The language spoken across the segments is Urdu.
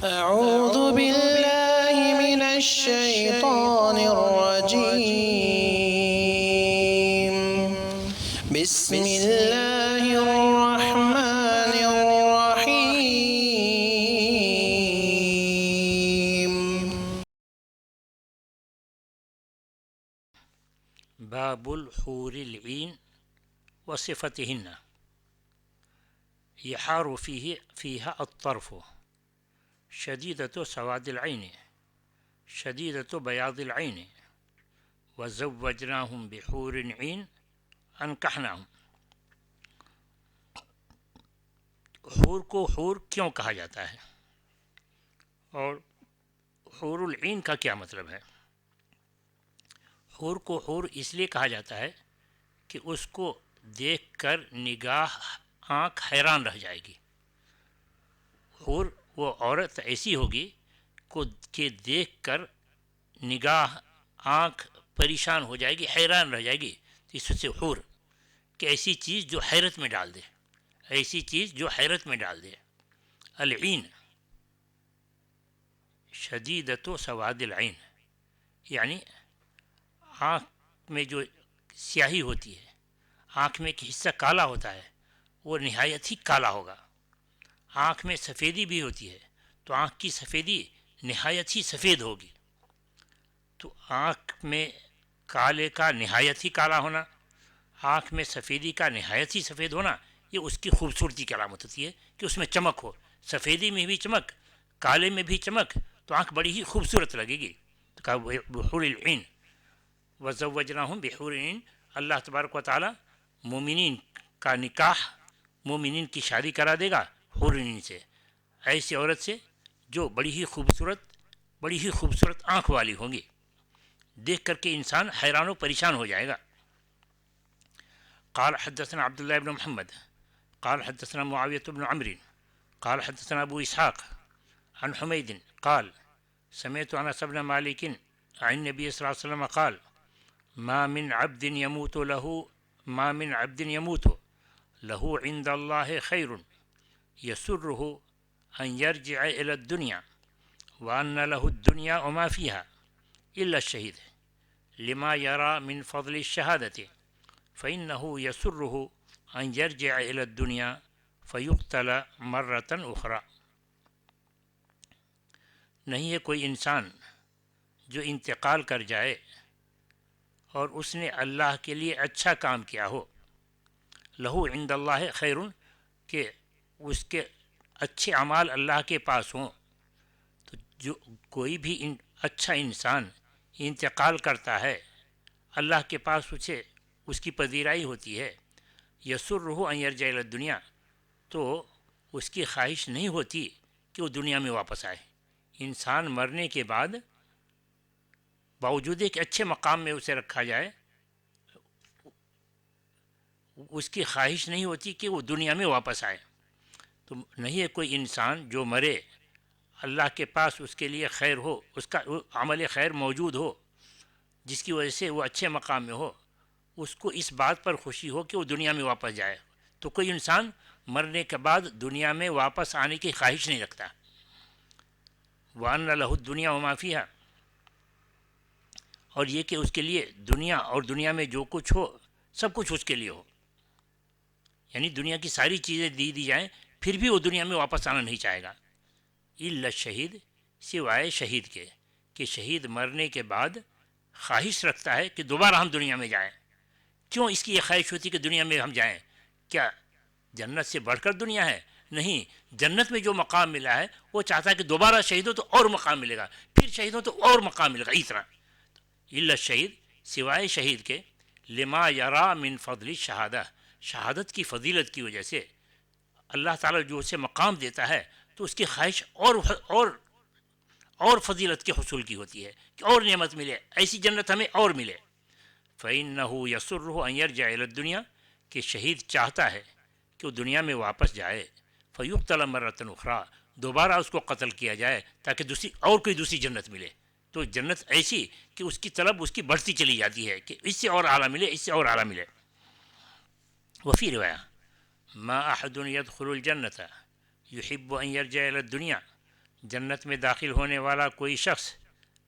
أعوذ بالله من الشيطان الرجيم بسم الله الرحمن الرحيم باب الحور العين وصفتهن يحار فيها الطرف شديدة سواد العين شديدة بياض العين وزوجناهم بحور عين انکحناہم۔ حور کو حور کیوں کہا جاتا ہے اور حور العین کا کیا مطلب ہے؟ حور کو حور اس لیے کہا جاتا ہے کہ اس کو دیکھ کر نگاہ آنکھ حیران رہ جائے گی۔ حور وہ عورت ایسی ہوگی کہ دیکھ کر نگاہ آنکھ پریشان ہو جائے گی، حیران رہ جائے گی۔ اس سے حور کہ ایسی چیز جو حیرت میں ڈال دے، ایسی چیز جو حیرت میں ڈال دے۔ العین شدیدۃ سواد العین، یعنی آنکھ میں جو سیاہی ہوتی ہے، آنکھ میں ایک حصہ کالا ہوتا ہے، وہ نہایت ہی کالا ہوگا۔ آنکھ میں سفیدی بھی ہوتی ہے تو آنکھ کی سفیدی نہایت ہی سفید ہوگی۔ تو آنکھ میں کالے کا نہایت ہی کالا ہونا، آنکھ میں سفیدی کا نہایت ہی سفید ہونا، یہ اس کی خوبصورتی کی علامت ہوتی ہے کہ اس میں چمک ہو، سفیدی میں بھی چمک، کالے میں بھی چمک، تو آنکھ بڑی ہی خوبصورت لگے گی۔ تو کہا بحور العین وزوجناہم بحور عین، اللہ تبارک و تعالی مومنین کا نکاح، مومنین کی شادی کرا دے گا حور عین سے، ایسی عورت سے جو بڑی ہی خوبصورت آنکھ والی ہوں گی، دیکھ کر کے انسان حیران و پریشان ہو جائے گا۔ قال حدثنا عبد الله بن محمد قال حدثنا معاوية بن عمرو قال حدثنا أبو إسحاق عن حميد قال سمعت أنس بن مالك عن النبي صلى الله عليه وسلم قال ما من عبد يموت له عند الله خير يسره أن يرجع إلى الدنيا وأن له الدنيا وما فيها إلا الشهيد لما يرى من فضل الشهادة فإنه يسره أن يرجع إلى الدنيا فيقتل مرة أخرى۔ نہیں ہے کوئی انسان جو انتقال کر جائے اور اس نے اللہ کے لیے اچھا کام کیا ہو، لہو عند اللہ خیر، کہ اس کے اچھے اعمال اللہ کے پاس ہوں، تو جو کوئی بھی اچھا انسان انتقال کرتا ہے، اللہ کے پاس اسے اس کی پذیرائی ہوتی ہے، یسرہ ان یرجع الی الدنیا، تو اس کی خواہش نہیں ہوتی کہ وہ دنیا میں واپس آئے۔ انسان مرنے کے بعد باوجود ایک اچھے مقام میں اسے رکھا جائے، اس کی خواہش نہیں ہوتی کہ وہ دنیا میں واپس آئے۔ تو نہیں ہے کوئی انسان جو مرے، اللہ کے پاس اس کے لیے خیر ہو، اس کا عمل خیر موجود ہو جس کی وجہ سے وہ اچھے مقام میں ہو، اس کو اس بات پر خوشی ہو کہ وہ دنیا میں واپس جائے۔ تو کوئی انسان مرنے کے بعد دنیا میں واپس آنے کی خواہش نہیں رکھتا۔ وَأَنَّ لَهُ الدُّنْيَا وَمَا فِيهَا، اور یہ کہ اس کے لیے دنیا اور دنیا میں جو کچھ ہو سب کچھ اس کے لیے ہو، یعنی دنیا کی ساری چیزیں دی جائیں پھر بھی وہ دنیا میں واپس آنا نہیں چاہے گا۔ الا الشہید، سوائے شہید کے، کہ شہید مرنے کے بعد خواہش رکھتا ہے کہ دوبارہ ہم دنیا میں جائیں۔ کیوں اس کی یہ خواہش ہوتی کہ دنیا میں ہم جائیں؟ کیا جنت سے بڑھ کر دنیا ہے؟ نہیں، جنت میں جو مقام ملا ہے وہ چاہتا ہے کہ دوبارہ شہید ہو تو اور مقام ملے گا، پھر شہید ہو تو اور مقام ملے گا، اس طرح۔ الا الشہید، سوائے شہید کے، لما یرا من فضل شہادہ، شہادت کی فضیلت کی وجہ سے اللہ تعالیٰ جو اسے مقام دیتا ہے تو اس کی خواہش اور فضیلت کے حصول کی ہوتی ہے کہ اور نعمت ملے، ایسی جنت ہمیں اور ملے۔ فإنه يسره أن يرجع إلى الدنيا، کہ شہید چاہتا ہے کہ وہ دنیا میں واپس جائے، فيقتل مرة أخرى، دوبارہ اس کو قتل کیا جائے تاکہ کوئی دوسری جنت ملے۔ تو جنت ایسی کہ اس کی طلب اس کی بڑھتی چلی جاتی ہے کہ اس سے اور اعلیٰ ملے، اس سے اور اعلیٰ ملے۔ وفي رواية ما أحد يدخل الجنة يحب أن يرجع إلى الدنيا جنت میں داخل ہونے والا کوئی شخص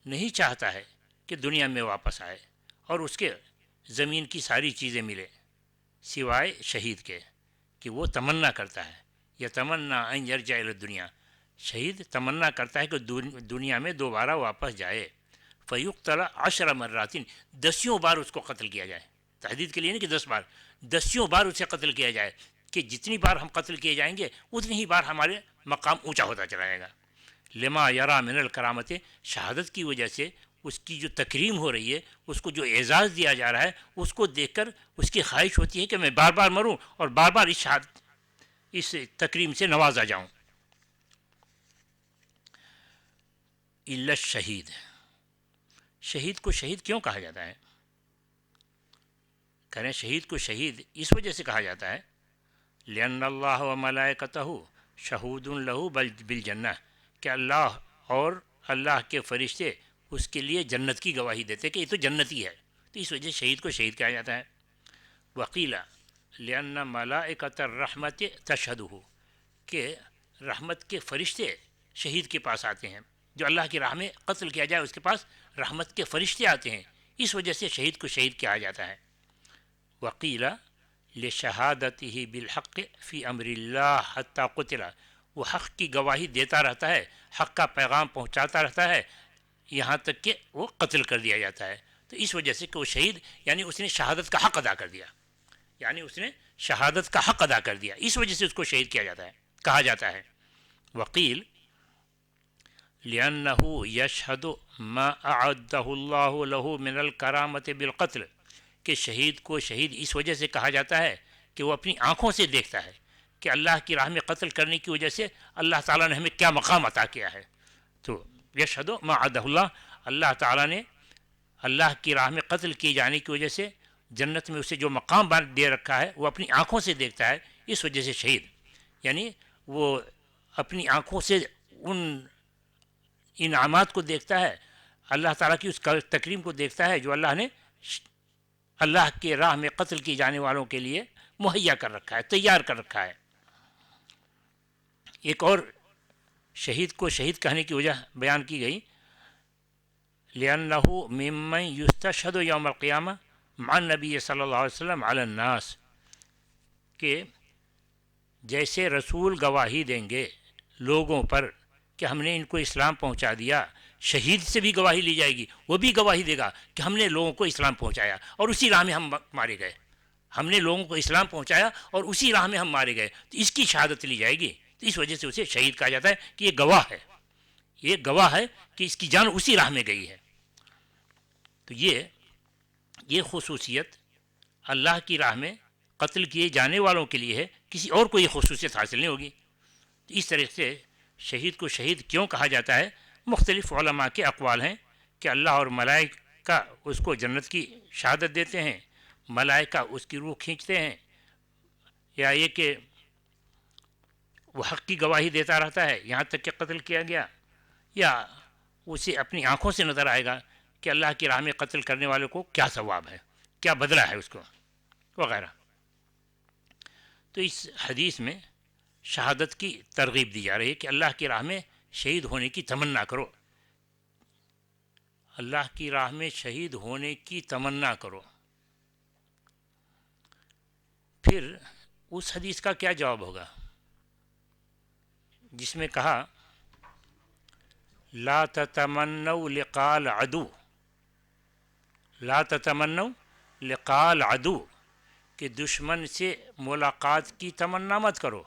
نہیں چاہتا ہے کہ دنیا میں واپس آئے اور اس کے زمین کی ساری چیزیں ملے، سوائے شہید کے کہ وہ تمنا کرتا ہے، یا تمنا ان یرجع الی الدنیا، شہید تمنا کرتا ہے کہ دنیا میں دوبارہ واپس جائے، فیقتل 10 مرات، 10 بار اس کو قتل کیا جائے، تحدید کے لیے نہیں کہ 10 بار، 10 بار اسے قتل کیا جائے کہ جتنی بار ہم قتل کیے جائیں گے اتنی ہی بار ہمارے مقام اونچا ہوتا چلا جائے گا، لما یرا من الکرامت، شہادت کی وجہ سے اس کی جو تکریم ہو رہی ہے، اس کو جو اعزاز دیا جا رہا ہے، اس کو دیکھ کر اس کی خواہش ہوتی ہے کہ میں بار بار مروں اور بار بار اس تکریم سے نوازا جاؤں۔ الا الشہید، شہید کو شہید کیوں کہا جاتا ہے؟ کریں شہید کو شہید اس وجہ سے کہا جاتا ہے لأن اللہ و ملائکتہ شہود لہ بالجنہ، کہ اللہ اور اللہ کے فرشتے اس کے لیے جنت کی گواہی دیتے کہ یہ تو جنتی ہے، تو اس وجہ سے شہید کو شہید کہا جاتا ہے۔ وقیلا لأن ملائکۃ الرحمت تشہدہ، کہ رحمت کے فرشتے شہید کے پاس آتے ہیں، جو اللہ کی راہ میں قتل کیا جائے اس کے پاس رحمت کے فرشتے آتے ہیں، اس وجہ سے شہید کو شہید کہا جاتا ہے۔ وقیلا لشہادتہ بالحق فی امر اللہ حتی قتل، وہ حق کی گواہی دیتا رہتا ہے، حق کا پیغام پہنچاتا رہتا ہے یہاں تک کہ وہ قتل کر دیا جاتا ہے، تو اس وجہ سے کہ وہ شہید یعنی اس نے شہادت کا حق ادا کر دیا، یعنی اس نے شہادت کا حق ادا کر دیا، اس وجہ سے اس کو شہید کیا جاتا ہے، کہا جاتا ہے۔ وقیل لأنہ یشہد ما اعدہ اللہ لہ من الکرامت بالقتل، کہ شہید کو شہید اس وجہ سے کہا جاتا ہے کہ وہ اپنی آنکھوں سے دیکھتا ہے کہ اللہ کی راہ میں قتل کرنے کی وجہ سے اللہ تعالیٰ نے ہمیں کیا مقام عطا کیا ہے، تو یشہد ما اعدہ اللہ، اللہ تعالیٰ نے اللہ کی راہ میں قتل کیے جانے کی وجہ سے جنت میں اسے جو مقام دے رکھا ہے وہ اپنی آنکھوں سے دیکھتا ہے، اس وجہ سے شہید، یعنی وہ اپنی آنکھوں سے ان انعامات کو دیکھتا ہے، اللہ تعالیٰ کی اس تکریم کو دیکھتا ہے جو اللہ نے اللہ کے راہ میں قتل کیے جانے والوں کے لیے مہیا کر رکھا ہے، تیار کر رکھا ہے۔ ایک اور شہید کو شہید کہنے کی وجہ بیان کی گئی لأنہ ممن یستشہد یوم القیامہ مع النبی صلی اللہ علیہ وسلم علی الناس، کہ جیسے رسول گواہی دیں گے لوگوں پر کہ ہم نے ان کو اسلام پہنچا دیا، شہید سے بھی گواہی لی جائے گی، وہ بھی گواہی دے گا کہ ہم نے لوگوں کو اسلام پہنچایا اور اسی راہ میں ہم مارے گئے، ہم نے لوگوں کو اسلام پہنچایا اور اسی راہ میں ہم مارے گئے، تو اس کی شہادت لی جائے گی، تو اس وجہ سے اسے شہید کہا جاتا ہے کہ یہ گواہ ہے، یہ گواہ ہے کہ اس کی جان اسی راہ میں گئی ہے۔ تو یہ خصوصیت اللہ کی راہ میں قتل کیے جانے والوں کے لیے ہے، کسی اور کو یہ خصوصیت حاصل نہیں ہوگی۔ تو اس طرح سے شہید کو شہید کیوں کہا جاتا ہے، مختلف علماء کے اقوال ہیں کہ اللہ اور ملائکہ اس کو جنت کی شہادت دیتے ہیں، ملائکہ اس کی روح کھینچتے ہیں، یا یہ کہ وہ حق کی گواہی دیتا رہتا ہے یہاں تک کہ قتل کیا گیا، یا اسے اپنی آنکھوں سے نظر آئے گا کہ اللہ کی راہ میں قتل کرنے والوں کو کیا ثواب ہے، کیا بدلہ ہے اس کو، وغیرہ۔ تو اس حدیث میں شہادت کی ترغیب دی جا رہی ہے کہ اللہ کی راہ میں شہید ہونے کی تمنا کرو، اللہ کی راہ میں شہید ہونے کی تمنا کرو۔ پھر اس حدیث کا کیا جواب ہوگا جس میں کہا لا تتمنوا لقاء العدو، لا تتمنوا لقاء العدو، کہ دشمن سے ملاقات کی تمنا مت کرو،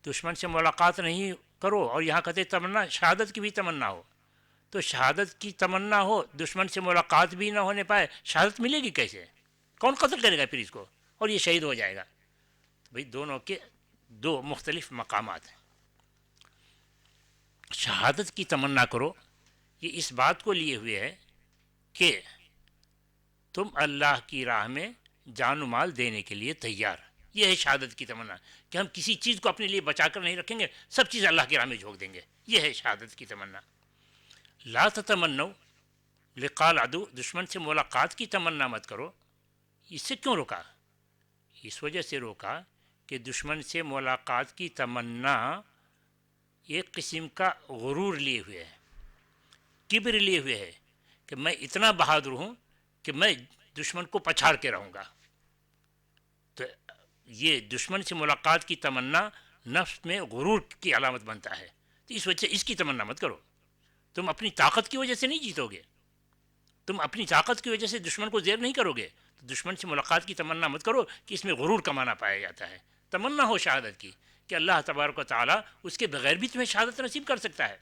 دشمن سے ملاقات نہیں کرو، اور یہاں کہتے تمنا شہادت کی بھی تمنا ہو، تو شہادت کی تمنا ہو، دشمن سے ملاقات بھی نہ ہونے پائے، شہادت ملے گی کیسے؟ کون قتل کرے گا پھر اس کو، اور یہ شہید ہو جائے گا؟ بھئی دونوں کے دو مختلف مقامات ہیں۔ شہادت کی تمنا کرو، یہ اس بات کو لیے ہوئے ہے کہ تم اللہ کی راہ میں جان و مال دینے کے لیے تیار، یہ ہے شہادت کی تمنا، کہ ہم کسی چیز کو اپنے لیے بچا کر نہیں رکھیں گے، سب چیز اللہ کی راہ میں جھونک دیں گے، یہ ہے شہادت کی تمنا۔ لا تتمنوا لقاء العدو، دشمن سے ملاقات کی تمنا مت کرو، اس سے کیوں روکا؟ اس وجہ سے روکا کہ دشمن سے ملاقات کی تمنا ایک قسم کا غرور لیے ہوئے ہے، کبر لیے ہوئے ہے کہ میں اتنا بہادر ہوں کہ میں دشمن کو پچھاڑ کے رہوں گا. تو یہ دشمن سے ملاقات کی تمنا نفس میں غرور کی علامت بنتا ہے. تو اس وجہ سے اس کی تمنا مت کرو. تم اپنی طاقت کی وجہ سے نہیں جیتو گے، تم اپنی طاقت کی وجہ سے دشمن کو زیر نہیں کرو گے. تو دشمن سے ملاقات کی تمنا مت کرو کہ اس میں غرور کمانا پایا جاتا ہے. تمنا ہو شہادت کی کہ اللہ تبارک و تعالیٰ اس کے بغیر بھی تمہیں شہادت نصیب کر سکتا ہے.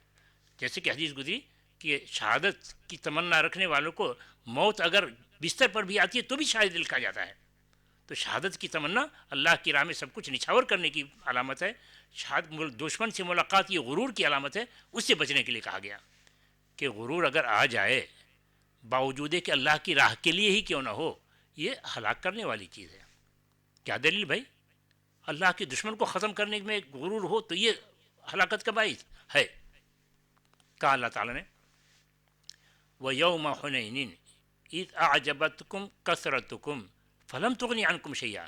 جیسے کہ حدیث گزری کہ شہادت کی تمنا رکھنے والوں کو موت اگر بستر پر بھی آتی ہے تو بھی شاہد لکھا جاتا ہے. تو شہادت کی تمنا اللہ کی راہ میں سب کچھ نچھاور کرنے کی علامت ہے. دشمن سے ملاقات یہ غرور کی علامت ہے. اس سے بچنے کے لیے کہا گیا کہ غرور اگر آ جائے باوجود کہ اللہ کی راہ کے لیے ہی کیوں نہ ہو، یہ ہلاک کرنے والی چیز ہے. کیا دلیل بھائی؟ اللہ کے دشمن کو ختم کرنے میں غرور ہو تو یہ ہلاکت کا باعث ہے. کہا اللہ تعالیٰ نے وَيَوْمَ حُنَيْنٍ إِذْ أَعْجَبَتْكُمْ كَثْرَتُكُمْ فَلَمْ تُغْنِ عَنْكُمْ شَيْئًا.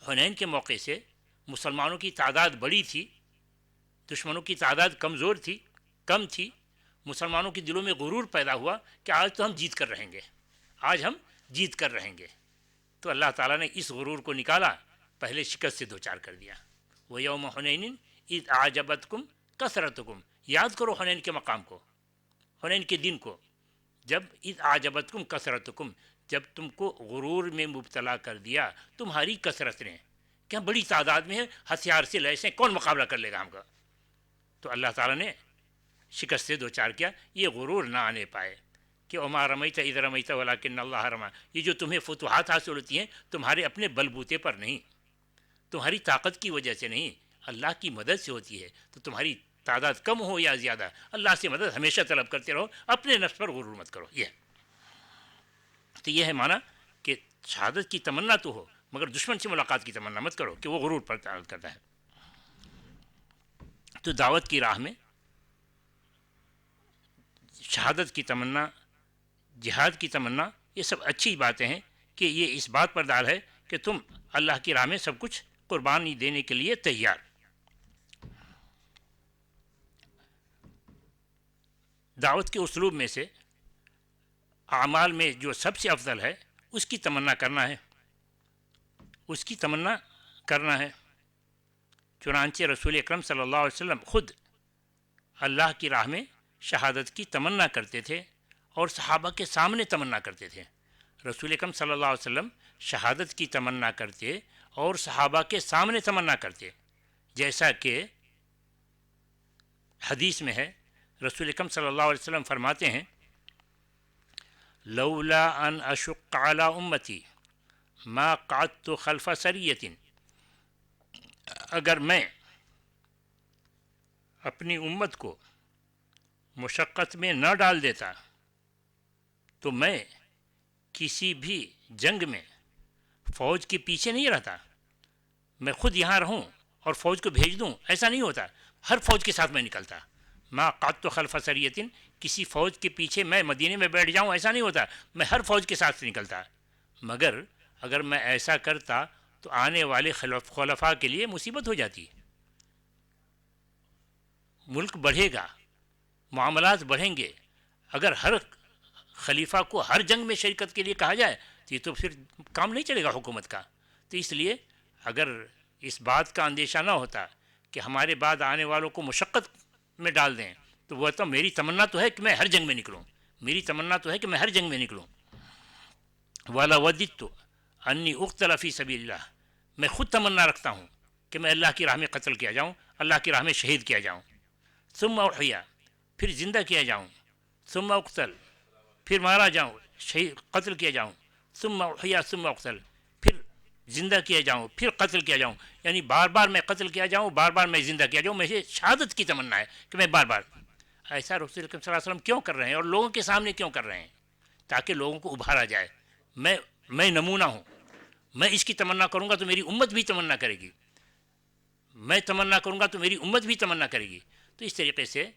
حنین کے موقع سے مسلمانوں کی تعداد بڑی تھی، دشمنوں کی تعداد کمزور تھی، کم تھی. مسلمانوں کے دلوں میں غرور پیدا ہوا کہ آج تو ہم جیت کر رہیں گے، آج ہم جیت کر رہیں گے. تو اللہ تعالیٰ نے اس غرور کو نکالا، پہلے شکست سے دوچار کر دیا. وَيَوْمَ حُنَيْنٍ إِذْ أَعْجَبَتْكُمْ كَثْرَتُكُمْ. یاد کرو حنین کے مقام کو، حنین کے دن کو، جب اذ اعجبتکم کثرتکم، جب تم کو غرور میں مبتلا کر دیا تمہاری کثرت نے کہ ہم بڑی تعداد میں ہیں، ہتھیار سے لیس ہیں، کون مقابلہ کر لے گا ہم کا. تو اللہ تعالیٰ نے شکست سے دوچار کیا. یہ غرور نہ آنے پائے کہ وما رمیت اذ رمیت ولکن اللہ رمی. یہ جو تمہیں فتوحات حاصل ہوتی ہیں تمہارے اپنے بلبوتے پر نہیں، تمہاری طاقت کی وجہ سے نہیں، اللہ کی مدد سے ہوتی ہے. تو تمہاری تعداد کم ہو یا زیادہ، اللہ سے مدد ہمیشہ طلب کرتے رہو، اپنے نفس پر غرور مت کرو. تو یہ ہے معنی کہ شہادت کی تمنا تو ہو مگر دشمن سے ملاقات کی تمنا مت کرو کہ وہ غرور پر تعلق کرتا ہے. تو دعوت کی راہ میں شہادت کی تمنا، جہاد کی تمنا، یہ سب اچھی باتیں ہیں کہ یہ اس بات پر دال ہے کہ تم اللہ کی راہ میں سب کچھ قربانی دینے کے لیے تیار. دعوت کے اسلوب میں سے اعمال میں جو سب سے افضل ہے اس کی تمنا کرنا ہے، اس کی تمنا کرنا ہے. چنانچہ رسول اکرم صلی اللہ علیہ وسلم خود اللہ کی راہ میں شہادت کی تمنا کرتے تھے اور صحابہ کے سامنے تمنا کرتے تھے. رسول اکرم صلی اللہ علیہ وسلم شہادت کی تمنا کرتے اور صحابہ کے سامنے تمنا کرتے. جیسا کہ حدیث میں ہے، رسول اکرم صلی اللہ علیہ وسلم فرماتے ہیں لولا ان اشق علی امتی ما قعدت خلف سریۃ. اگر میں اپنی امت کو مشقت میں نہ ڈال دیتا تو میں کسی بھی جنگ میں فوج کے پیچھے نہیں رہتا. میں خود یہاں رہوں اور فوج کو بھیج دوں، ایسا نہیں ہوتا. ہر فوج کے ساتھ میں نکلتا. ما قعدت خلف سریۃ، کسی فوج کے پیچھے میں مدینے میں بیٹھ جاؤں ایسا نہیں ہوتا، میں ہر فوج کے ساتھ نکلتا. مگر اگر میں ایسا کرتا تو آنے والے خلفاء کے لیے مصیبت ہو جاتی. ملک بڑھے گا، معاملات بڑھیں گے. اگر ہر خلیفہ کو ہر جنگ میں شرکت کے لیے کہا جائے تو یہ تو پھر کام نہیں چلے گا حکومت کا. تو اس لیے اگر اس بات کا اندیشہ نہ ہوتا کہ ہمارے بعد آنے والوں کو مشقت میں ڈال دیں تو وہ تو میری تمنا تو ہے کہ میں ہر جنگ میں نکلوں، میری تمنا تو ہے کہ میں ہر جنگ میں نکلوں. والا ودت تو انی اقتل فی سبیل اللہ، میں خود تمنا رکھتا ہوں کہ میں اللہ کی راہ میں قتل کیا جاؤں، اللہ کی راہ میں شہید کیا جاؤں. ثم احیا، پھر زندہ کیا جاؤں. ثم اقتل، پھر مارا جاؤں، شہید قتل کیا جاؤں. ثم احیا ثم اقتل، پھر زندہ کیا جاؤں، پھر قتل کیا جاؤں. یعنی بار بار میں قتل کیا جاؤں، بار بار میں زندہ کیا جاؤں. مجھے شہادت کی تمنا ہے کہ میں بار بار. ایسا رسول اللہ صلی اللہ علیہ وسلم کیوں کر رہے ہیں اور لوگوں کے سامنے کیوں کر رہے ہیں؟ تاکہ لوگوں کو ابھارا جائے. میں نمونہ ہوں، میں اس کی تمنا کروں گا تو میری امت بھی تمنا کرے گی، میں تمنا کروں گا تو میری امت بھی تمنا کرے گی. تو اس طریقے سے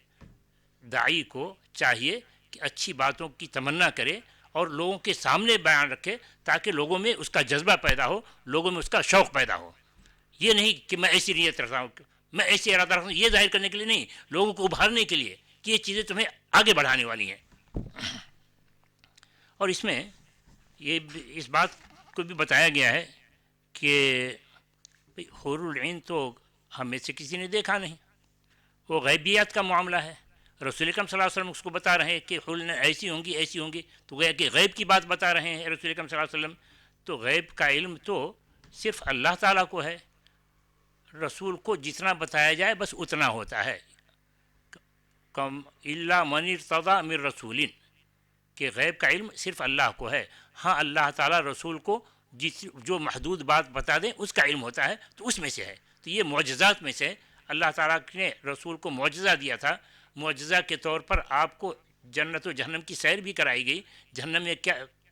داعی کو چاہیے کہ اچھی باتوں کی تمنا کرے اور لوگوں کے سامنے بیان رکھے تاکہ لوگوں میں اس کا جذبہ پیدا ہو، لوگوں میں اس کا شوق پیدا ہو. یہ نہیں کہ میں ایسی نیت رکھتا ہوں میں ایسے ارادہ رکھتا ہوں یہ ظاہر کرنے کے لیے نہیں، لوگوں کو ابھارنے کے لیے کہ یہ چیزیں تمہیں آگے بڑھانے والی ہیں۔ اور اس میں اس بات کو بھی بتایا گیا ہے کہ حور العین تو ہم میں سے کسی نے دیکھا نہیں، وہ غیبیات کا معاملہ ہے۔ رسول اکرم صلی اللہ علیہ وسلم اس کو بتا رہے ہیں کہ حور العین ایسی ہوں گی ایسی ہوں گی، تو گویا کہ غیب کی بات بتا رہے ہیں رسول اکرم صلی اللہ علیہ وسلم۔ تو غیب کا علم تو صرف اللہ تعالیٰ کو ہے، رسول کو جتنا بتایا جائے بس اتنا ہوتا ہے۔ کم الا من ارتضی من رسول، کہ غیب کا علم صرف اللہ کو ہے۔ ہاں اللہ تعالیٰ رسول کو جو محدود بات بتا دیں اس کا علم ہوتا ہے، تو اس میں سے ہے۔ تو یہ معجزات میں سے اللہ تعالیٰ نے رسول کو معجزہ دیا تھا، معجزہ کے طور پر آپ کو جنت و جہنم کی سیر بھی کرائی گئی، جہنم میں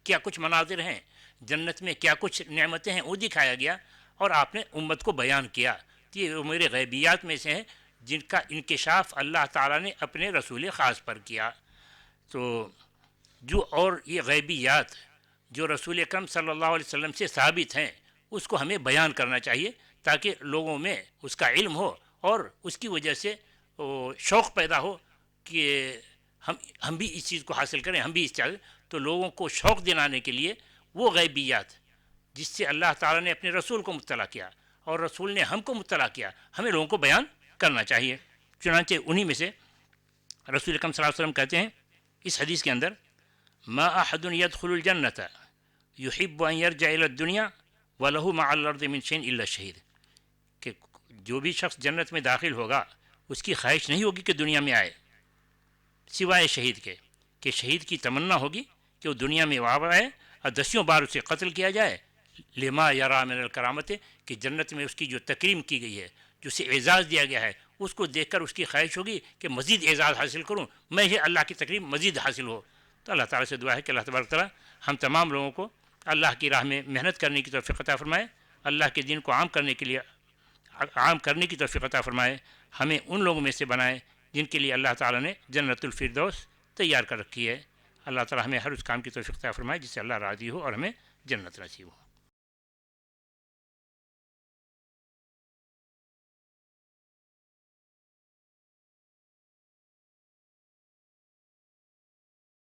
کیا کچھ مناظر ہیں، جنت میں کیا کچھ نعمتیں ہیں وہ دکھایا گیا، اور آپ نے امت کو بیان کیا۔ تو یہ امور غیبیات میں سے ہیں جن کا انکشاف اللہ تعالیٰ نے اپنے رسول خاص پر کیا۔ تو اور یہ غیبیات جو رسول اکرم صلی اللہ علیہ وسلم سے ثابت ہیں اس کو ہمیں بیان کرنا چاہیے، تاکہ لوگوں میں اس کا علم ہو اور اس کی وجہ سے شوق پیدا ہو کہ ہم بھی اس چیز کو حاصل کریں، ہم بھی اس چیز۔ تو لوگوں کو شوق دلانے کے لیے وہ غیبیات جس سے اللہ تعالیٰ نے اپنے رسول کو مطلع کیا اور رسول نے ہم کو مطلع کیا، ہمیں لوگوں کو بیان کرنا چاہیے۔ چنانچہ انہی میں سے رسول اکرم صلی اللہ علیہ وسلم کہتے ہیں اس حدیث کے اندر، ما احد يدخل الجنة يحب ان يرجع الى الدنيا وله مع الارض من شيء الا الشهيد، کہ جو بھی شخص جنت میں داخل ہوگا اس کی خواہش نہیں ہوگی کہ دنیا میں آئے سوائے شہید کے، کہ شہید کی تمنا ہوگی کہ وہ دنیا میں واپس آئے اور 10 بار اسے قتل کیا جائے، لما یرا من الکرامت، کہ جنت میں اس کی جو تکریم کی گئی ہے، جو اسے اعزاز دیا گیا ہے، اس کو دیکھ کر اس کی خواہش ہوگی کہ مزید اعزاز حاصل کروں، میں یہ اللہ کی تکریم مزید حاصل ہو۔ تو اللہ تعالیٰ سے دعا ہے کہ اللہ تبارک تعالیٰ ہم تمام لوگوں کو اللہ کی راہ میں محنت کرنے کی توفیق عطا فرمائے، اللہ کے دین کو عام کرنے کی توفیق عطا فرمائے، ہمیں ان لوگوں میں سے بنائے جن کے لیے اللہ تعالیٰ نے جنت الفردوس تیار کر رکھی ہے۔ اللہ تعالیٰ ہمیں ہر اس کام کی توفیق عطا فرمائے جس سے اللہ راضی ہو اور ہمیں جنت نصیب ہو۔